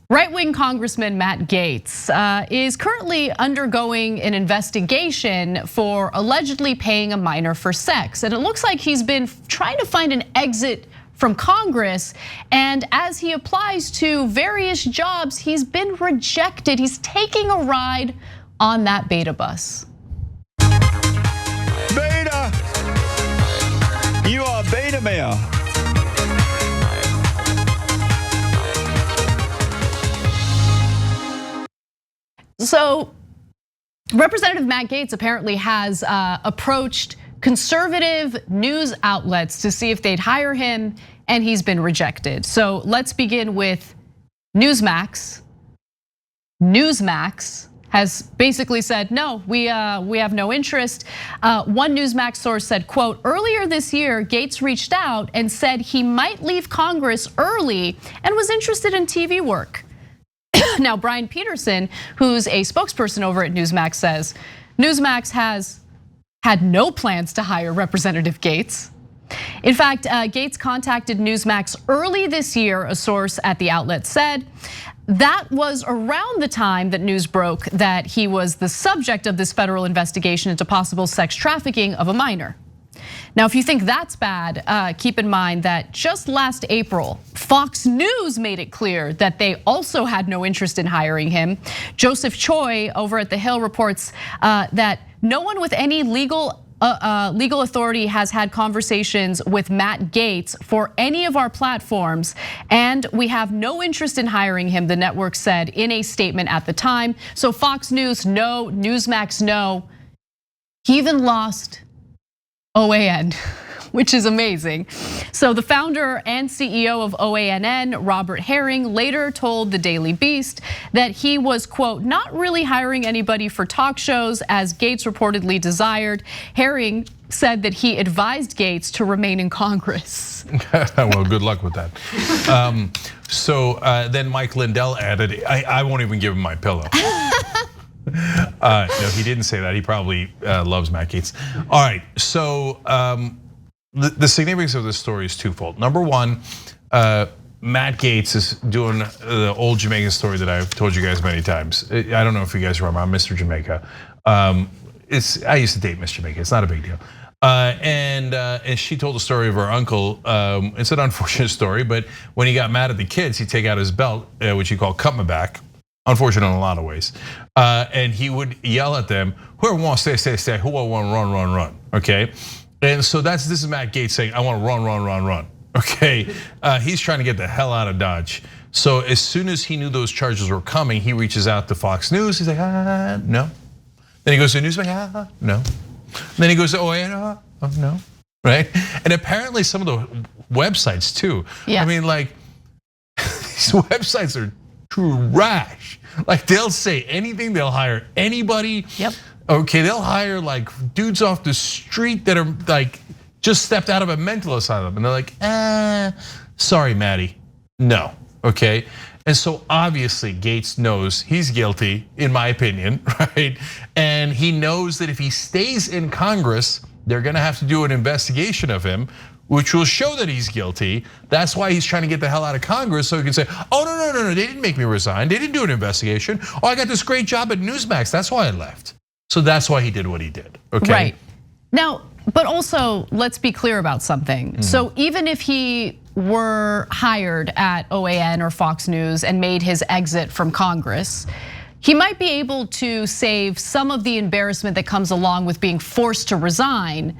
Right-wing Congressman Matt Gaetz is currently undergoing an investigation for allegedly paying a minor for sex. And it looks like he's been trying to find an exit from Congress. And as he applies to various jobs, he's been rejected. He's taking a ride on that beta bus. Beta! You are beta male. So Representative Matt Gaetz apparently has approached conservative news outlets to see if they'd hire him, and he's been rejected. So let's begin with Newsmax. Newsmax has basically said, no, we have no interest. One Newsmax source said, quote, earlier this year, Gaetz reached out and said he might leave Congress early and was interested in TV work. Now, Brian Peterson, who's a spokesperson over at Newsmax, says Newsmax has had no plans to hire Representative Gaetz. In fact, Gaetz contacted Newsmax early this year, a source at the outlet said. That was around the time that news broke that he was the subject of this federal investigation into possible sex trafficking of a minor. Now, if you think that's bad, keep in mind that just last April, Fox News made it clear that they also had no interest in hiring him. Joseph Choi over at The Hill reports that no one with any legal authority has had conversations with Matt Gaetz for any of our platforms, and we have no interest in hiring him, the network said in a statement at the time. So Fox News, no, Newsmax, no. He even lost OAN, which is amazing. So the founder and CEO of OANN, Robert Herring, later told the Daily Beast that he was, quote, not really hiring anybody for talk shows as Gaetz reportedly desired. Herring said that he advised Gaetz to remain in Congress. Well, good luck with that. Then Mike Lindell added, I won't even give him my pillow. No, he didn't say that. He probably loves Matt Gaetz. All right, so the significance of this story is twofold. Number one, Matt Gaetz is doing the old Jamaican story that I've told you guys many times. I don't know if you guys remember, I'm Mr. Jamaica. I used to date Miss Jamaica, it's not a big deal. And she told the story of her uncle. It's an unfortunate story, but when he got mad at the kids, he'd take out his belt, which he called cut my back. Unfortunate in a lot of ways. And he would yell at them, whoever wants to stay, who want to run, okay? And so this is Matt Gaetz saying, I want to run, okay? He's trying to get the hell out of Dodge. So as soon as he knew those charges were coming, he reaches out to Fox News, he's like, no. Then he goes to Newsmax, no. Then he goes to OAN, no, right? And apparently some of the websites too. Yeah. I mean, like, these websites are trash. Like they'll say anything, they'll hire anybody. Yep. Okay, they'll hire like dudes off the street that are like just stepped out of a mental asylum, and they're like, sorry, Maddie, no. Okay, and so obviously Gaetz knows he's guilty, in my opinion, right? And he knows that if he stays in Congress, they're gonna have to do an investigation of him, which will show that he's guilty. That's why he's trying to get the hell out of Congress so he can say, oh, no, they didn't make me resign. They didn't do an investigation. Oh, I got this great job at Newsmax, that's why I left. So that's why he did what he did, okay? Right. Now, but also let's be clear about something. So even if he were hired at OAN or Fox News and made his exit from Congress, he might be able to save some of the embarrassment that comes along with being forced to resign.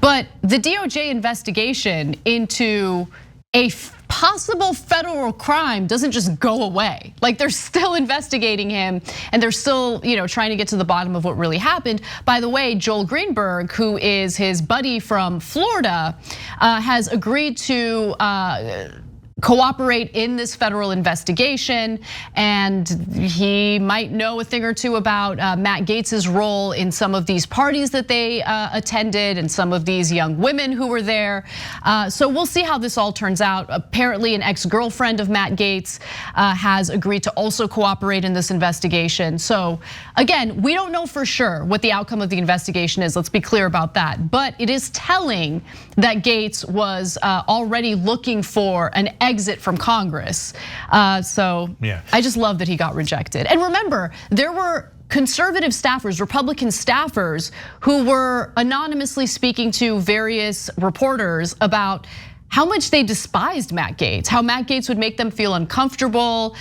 But the DOJ investigation into a possible federal crime doesn't just go away. Like they're still investigating him and they're still, trying to get to the bottom of what really happened. By the way, Joel Greenberg, who is his buddy from Florida, has agreed to cooperate in this federal investigation, and he might know a thing or two about Matt Gaetz's role in some of these parties that they attended and some of these young women who were there. So we'll see how this all turns out. Apparently an ex-girlfriend of Matt Gaetz has agreed to also cooperate in this investigation. So again, we don't know for sure what the outcome of the investigation is, let's be clear about that. But it is telling that Gaetz was already looking for an exit from Congress. So yeah. I just love that he got rejected. And remember, there were conservative staffers, Republican staffers, who were anonymously speaking to various reporters about how much they despised Matt Gaetz, how Matt Gaetz would make them feel uncomfortable.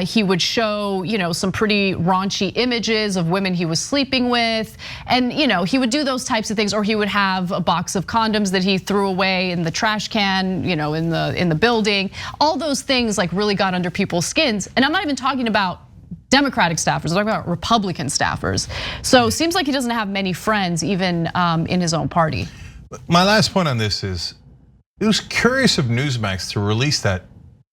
He would show, some pretty raunchy images of women he was sleeping with, and he would do those types of things, or he would have a box of condoms that he threw away in the trash can, in the building. All those things like really got under people's skins, and I'm not even talking about Democratic staffers, I'm talking about Republican staffers. So it seems like he doesn't have many friends even in his own party. My last point on this is, it was curious of Newsmax to release that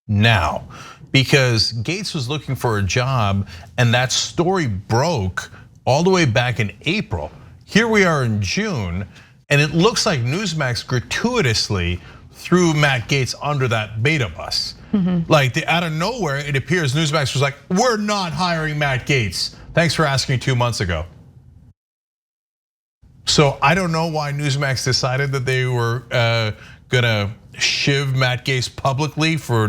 now, because Gaetz was looking for a job and that story broke all the way back in April. Here we are in June, and it looks like Newsmax gratuitously threw Matt Gaetz under that beta bus. Like out of nowhere, it appears Newsmax was like, we're not hiring Matt Gaetz. Thanks for asking 2 months ago. So I don't know why Newsmax decided that they were gonna shiv Matt Gaetz publicly for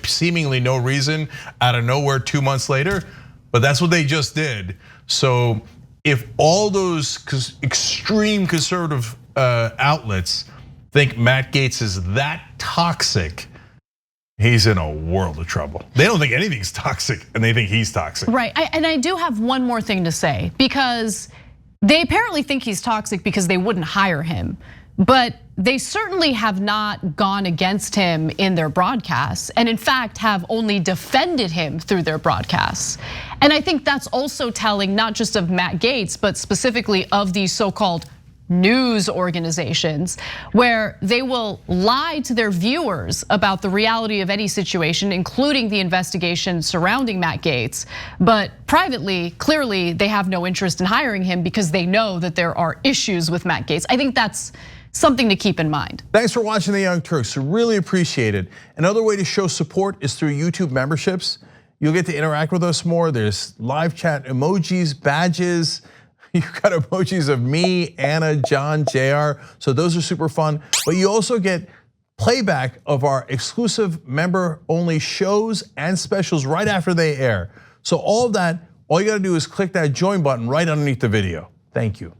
seemingly no reason out of nowhere 2 months later, but that's what they just did. So if all those extreme conservative outlets think Matt Gaetz is that toxic, he's in a world of trouble. They don't think anything's toxic and they think he's toxic. Right, and I do have one more thing to say, because they apparently think he's toxic because they wouldn't hire him. But they certainly have not gone against him in their broadcasts, and in fact have only defended him through their broadcasts. And I think that's also telling not just of Matt Gaetz, but specifically of these so-called news organizations, where they will lie to their viewers about the reality of any situation, including the investigation surrounding Matt Gaetz. But privately, clearly, they have no interest in hiring him because they know that there are issues with Matt Gaetz. I think that's something to keep in mind. Thanks for watching The Young Turks, really appreciate it. Another way to show support is through YouTube memberships. You'll get to interact with us more. There's live chat emojis, badges. You've got emojis of me, Anna, John, JR. So those are super fun. But you also get playback of our exclusive member-only shows and specials right after they air. So all of that, all you gotta do is click that join button right underneath the video. Thank you.